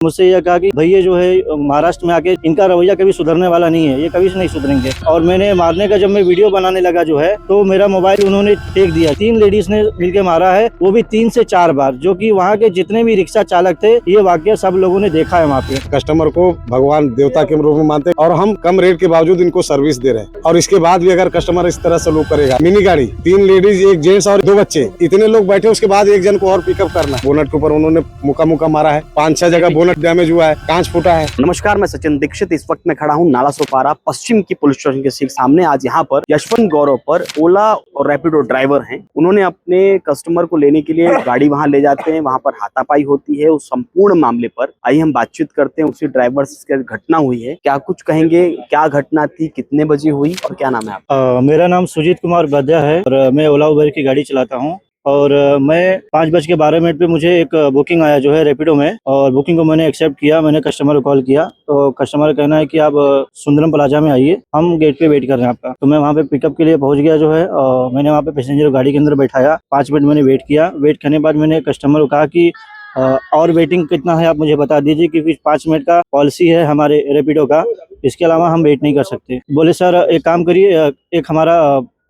मुझसे यह कहा कि भैया जो है महाराष्ट्र में आके इनका रवैया कभी सुधरने वाला नहीं है, ये कभी से नहीं सुधरेंगे। और मैंने मारने का जब मैं वीडियो बनाने लगा जो है तो मेरा मोबाइल उन्होंने फेंक दिया। 3 लेडीज ने मिलकर मारा है, वो भी 3 से 4 बार, जो कि वहाँ के जितने भी रिक्शा चालक थे ये वाकया सब लोगों ने देखा है। वहाँ पे कस्टमर को भगवान देवता के रूप में मानते हैं और हम कम रेट के बावजूद इनको सर्विस दे रहे हैं। और इसके बाद भी अगर कस्टमर इस तरह सलूक करेगा, मिनी गाड़ी 3 लेडीज 1 जेंट्स और 2 बच्चे, इतने लोग बैठे, उसके बाद एक जन को और पिकअप करना। बोनट के ऊपर उन्होंने मुका मारा है, 5-6 जगह बोनट डैमेज हुआ है, कांच फूटा है। नमस्कार, मैं सचिन दीक्षित। इस वक्त मैं खड़ा हूँ नाला सोपारा पश्चिम की पुलिस स्टेशन के ठीक सामने। आज यहाँ पर यशवंत गौरव पर ओला और रैपिडो ड्राइवर हैं, उन्होंने अपने कस्टमर को लेने के लिए गाड़ी वहाँ ले जाते हैं, वहाँ पर हाथापाई होती है। उस संपूर्ण मामले पर आइए हम बातचीत करते हैं। उसी ड्राइवर से घटना हुई है, क्या कुछ कहेंगे, क्या घटना थी, कितने बजे हुई और क्या नाम है आपका? मेरा नाम सुजीत कुमार बद्या है और मैं ओला उबर की गाड़ी चलाता हूँ। और मैं 5:12 पे मुझे एक बुकिंग आया जो है रैपिडो में, और बुकिंग को मैंने एक्सेप्ट किया। मैंने कस्टमर को कॉल किया तो कस्टमर का कहना है कि आप सुंदरम प्लाजा में आइए, हम गेट पे वेट कर रहे हैं आपका। तो मैं वहाँ पे पिकअप के लिए पहुँच गया जो है, और मैंने वहाँ पे पैसेंजर को गाड़ी के अंदर बैठाया। 5 मिनट मैंने वेट किया। वेट करने के बाद मैंने कस्टमर को कहा कि और वेटिंग कितना है आप मुझे बता दीजिए, क्योंकि 5 मिनट का पॉलिसी है हमारे रैपिडो का, इसके अलावा हम वेट नहीं कर सकते। बोले सर एक काम करिए, एक हमारा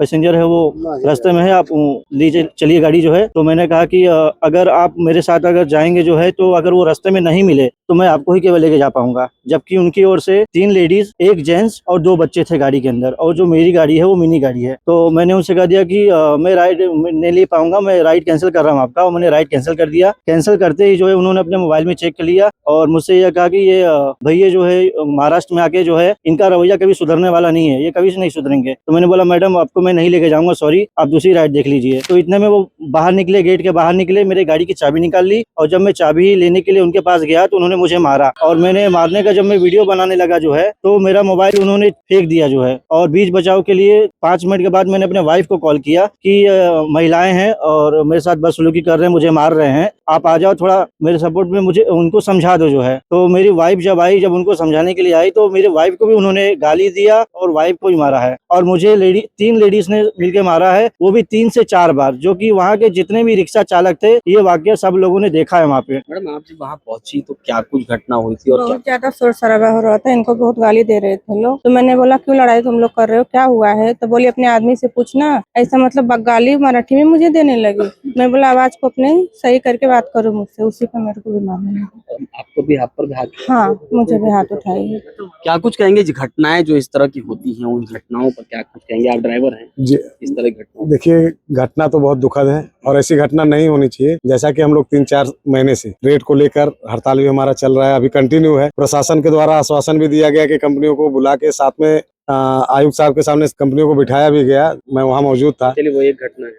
पैसेंजर है वो रास्ते में है, आप लीजिए चलिए गाड़ी जो है। तो मैंने कहा कि अगर आप मेरे साथ अगर जाएंगे जो है, तो अगर वो रास्ते में नहीं मिले तो मैं आपको ही केवल लेके जा पाऊंगा। जबकि उनकी ओर से 3 लेडीज 1 जेंट्स और 2 बच्चे थे गाड़ी के अंदर, और जो मेरी गाड़ी है वो मिनी गाड़ी है। तो मैंने उनसे कह दिया कि मैं राइड नहीं ले पाऊंगा, मैं राइड कैंसिल कर रहा हूँ आपका। और मैंने राइड कैंसिल कर दिया। कैंसिल करते ही जो है उन्होंने अपने मोबाइल में चेक कर लिया और मुझसे यह कहा कि ये भैया जो है महाराष्ट्र में आके जो है इनका रवैया कभी सुधरने वाला नहीं है, ये कभी से नहीं सुधरेंगे। तो मैंने बोला मैडम आपको मैं नहीं लेके जाऊंगा, सॉरी, आप दूसरी राइड देख लीजिए। तो इतने में वो बाहर निकले, गेट के बाहर निकले, मेरे गाड़ी की चाबी निकाल ली, और जब मैं चाबी लेने के लिए उनके पास गया तो उन्होंने मुझे मारा। और मैंने मारने का जब मैं वीडियो बनाने लगा जो है तो मेरा मोबाइल उन्होंने फेंक दिया जो है। और बीच बचाव के लिए 5 मिनट के बाद मैंने अपने वाइफ को कॉल किया कि महिलाएं हैं और मेरे साथ बदसलूकी कर रहे हैं, मुझे मार रहे हैं, आप आ जाओ थोड़ा मेरे सपोर्ट में, मुझे उनको समझा दो जो है। तो मेरी वाइफ जब आई, जब उनको समझाने के लिए आई, तो मेरे वाइफ को भी उन्होंने गाली दिया और वाइफ को भी मारा है। और मुझे 3 लेडीज ने मिलकर मारा है, वो भी 3 से 4 बार, जो कि वहाँ के जितने भी रिक्शा चालक थे ये वाकया सब लोगों ने देखा है वहाँ पे। मैडम आप जब वहाँ पहुंची तो क्या कुछ घटना हुई थी और बहुत ज्यादा शोर शराबा हो रहा था, इनको बहुत गाली दे रहे थे लोग। तो मैंने बोला क्यों लड़ाई तुम लोग कर रहे हो, क्या हुआ है? तो बोली अपने आदमी से पूछना, ऐसा मतलब गाली मराठी में मुझे देने लगी। मैं बोला आवाज को अपने सही करके बात करो मुझसे, उसी पर मेरे को भी मारने लगा। आपको भी हाथ पर भी हाथ? हाँ, मुझे भी हाथ उठाई। क्या कुछ कहेंगे जी, घटनाएं जो इस तरह की होती हैं उन घटनाओं पर क्या कुछ कहेंगे? आप ड्राइवर हैं जी, इस तरह की घटना? देखिए घटना तो बहुत दुखद है और ऐसी घटना नहीं होनी चाहिए। जैसा कि हम लोग 3-4 महीने से रेट को लेकर हड़ताल भी हमारा चल रहा है, अभी कंटिन्यू है। प्रशासन के द्वारा आश्वासन भी दिया गया कि कंपनियों को बुला के साथ में आयुक्त साहब के सामने कंपनियों को बिठाया भी गया, मैं वहाँ मौजूद था। चलिए वो एक घटना है,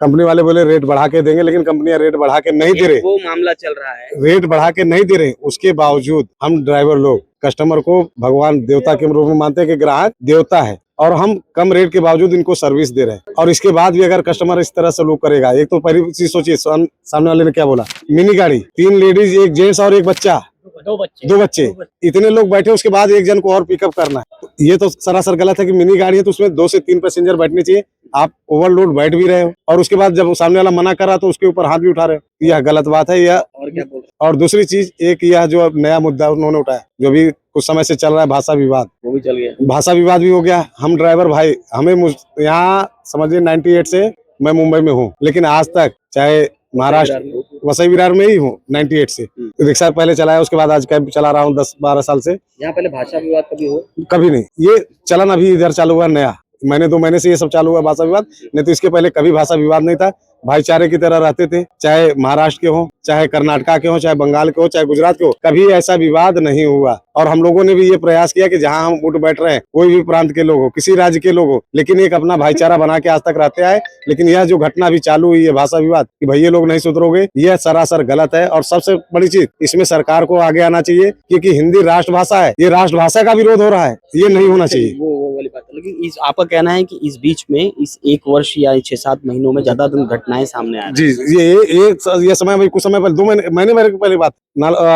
कंपनी वाले बोले रेट बढ़ा के देंगे, लेकिन कंपनियां रेट बढ़ा के नहीं दे रहे। वो मामला चल रहा है, रेट बढ़ा के नहीं दे रहे, उसके बावजूद हम ड्राइवर लोग कस्टमर को भगवान देवता के रूप में मानते हैं कि ग्राहक देवता है, और हम कम रेट के बावजूद इनको सर्विस दे रहे हैं। और इसके बाद भी अगर कस्टमर इस तरह सलूक करेगा, एक तो पहली चीज सोचिए सामने वाले ने क्या बोला, मिनी गाड़ी 3 लेडीज 1 जेंट्स और 1 बच्चा, 2 बच्चे, इतने लोग बैठे, उसके बाद एक जन को और पिकअप करना है। ये तो सरासर गलत है कि मिनी गाड़ी है तो उसमें 2 से 3 पैसेंजर बैठने चाहिए, आप ओवरलोड बैठ भी रहे हो, और उसके बाद जब सामने वाला मना कर रहा तो उसके ऊपर हाथ भी उठा रहे हो, यह गलत बात है। यह और क्या बोल रहे और दूसरी चीज, एक यह जो नया मुद्दा उन्होंने उठाया, जो भी कुछ समय से चल रहा है, भाषा विवाद, वो भी चल गया। भाषा विवाद भी हो गया। हम ड्राइवर भाई, हमें यहाँ समझिए 98 से मैं मुंबई में हूँ, लेकिन आज तक चाहे महाराष्ट्र वसई विरार में ही हूँ 98 से, रिक्शा पहले चलाया, उसके बाद आज कैब चला रहा हूँ 10-12 साल से। यहाँ पहले भाषा विवाद कभी हो? कभी नहीं, ये चलन अभी इधर चालू हुआ नया, महीने 2 महीने से ये सब चालू हुआ भाषा विवाद, नहीं तो इसके पहले कभी भाषा विवाद नहीं था। भाईचारे की तरह रहते थे, चाहे महाराष्ट्र के हो, चाहे कर्नाटका के हो, चाहे बंगाल के हो, चाहे गुजरात के हो, कभी ऐसा विवाद नहीं हुआ। और हम लोगों ने भी ये प्रयास किया कि जहां हम उठ बैठ रहे हैं, कोई भी प्रांत के लोग हो, किसी राज्य के लोग हो, लेकिन एक अपना भाईचारा बना के आज तक रहते आए। लेकिन यह जो घटना अभी चालू हुई है भाषा विवाद कि भैया लोग नहीं सुधरोगे, यह सरासर गलत है। और सबसे बड़ी चीज, इसमें सरकार को आगे आना चाहिए, क्योंकि हिंदी राष्ट्रभाषा है, ये राष्ट्रभाषा का विरोध हो रहा है, ये नहीं होना चाहिए। वाली बात है, लेकिन इस आपका कहना है कि इस बीच में इस 1 वर्ष या 6-7 महीनों में ज्यादा घटनाएं सामने आ रही जी ये समय भाई कुछ समय पहले 2 महीने पहले बात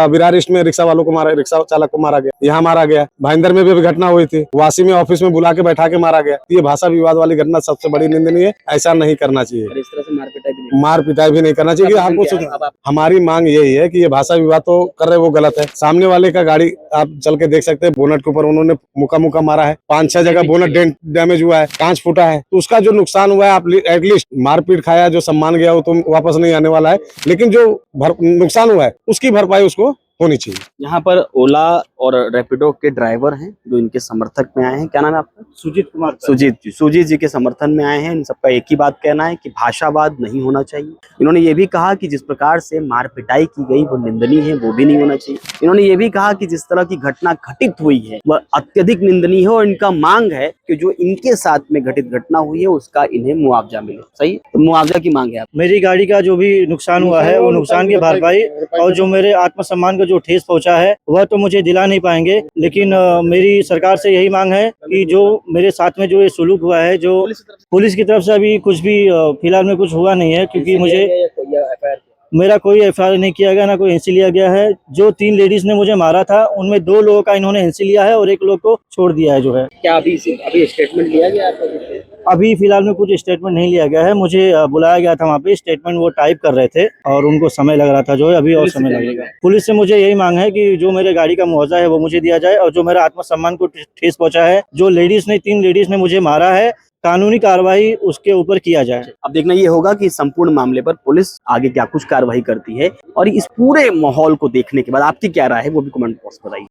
विरार ईस्ट में रिक्शा वालों को मारा, रिक्शा चालक को मारा गया, यहाँ मारा गया। भाईंदर में भी अभी घटना हुई थी, वासी में ऑफिस में बुला के बैठा के मारा गया। ये भाषा विवाद वाली घटना सबसे बड़ी निंदनीय है, ऐसा नहीं करना चाहिए। और इस तरह से मार पिटाई भी नहीं करना चाहिए। आपको हमारी मांग यही है कि ये भाषा विवाद तो कर रहे वो गलत है। सामने वाले का गाड़ी आप चल के देख सकते हैं, बोनट के ऊपर उन्होंने मुका मुका मारा है, 5-6 जगह बोनट डैमेज हुआ है, कांच फूटा है। तो उसका जो नुकसान हुआ है, आप एटलीस्ट मारपीट खाया, जो सम्मान गया वो तो वापस नहीं आने वाला है, लेकिन जो नुकसान हुआ है उसकी भरपाई उसको होनी चाहिए। यहाँ पर ओला और रैपिडो के ड्राइवर हैं जो इनके समर्थक में आए हैं। क्या नाम है आपका? सुजीत कुमार। सुजीत जी के समर्थन में आए हैं। इन सबका एक ही बात कहना है कि भाषावाद नहीं होना चाहिए। इन्होंने ये भी कहा कि जिस प्रकार से मार पिटाई की गई वो निंदनीय है, वो भी नहीं होना चाहिए। इन्होंने ये भी कहा कि जिस तरह की घटना घटित हुई है वह अत्यधिक निंदनीय है और इनका मांग है कि जो इनके साथ में घटित घटना हुई है उसका इन्हें मुआवजा मिले। सही, तो मुआवजा की मांग है आप? मेरी गाड़ी का जो भी नुकसान हुआ है वो नुकसान की भरपाई, और जो मेरे आत्मसम्मान को जो ठेस पहुंचा है वह तो मुझे दिला नहीं पाएंगे, लेकिन मेरी सरकार से यही मांग है कि जो मेरे साथ में जो ये सुलूक हुआ है, जो पुलिस की तरफ से अभी कुछ भी फिलहाल में कुछ हुआ नहीं है, क्योंकि मुझे मेरा कोई एफआईआर नहीं किया गया, ना कोई एनसी लिया गया है। जो 3 लेडीज ने मुझे मारा था उनमें 2 लोगों का इन्होंने एनसी लिया है और 1 लोग को छोड़ दिया है। जो है क्या अभी स्टेटमेंट लिया गया आपका? अभी फिलहाल में कुछ स्टेटमेंट नहीं लिया गया है। मुझे बुलाया गया था वहाँ पे, स्टेटमेंट वो टाइप कर रहे थे और उनको समय लग रहा था, जो है अभी और समय लगेगा। पुलिस से मुझे यही मांग है कि जो मेरे गाड़ी का मुआवजा है वो मुझे दिया जाए, और जो मेरा आत्मसम्मान को ठेस पहुंचा है, जो लेडीज ने 3 लेडीज ने मुझे मारा है, कानूनी कार्रवाई उसके ऊपर किया जाए। अब देखना ये होगा कि इस संपूर्ण मामले पर पुलिस आगे क्या कुछ कार्रवाई करती है, और इस पूरे माहौल को देखने के बाद आपकी क्या राय है वो भी कमेंट बॉक्स में बताइए।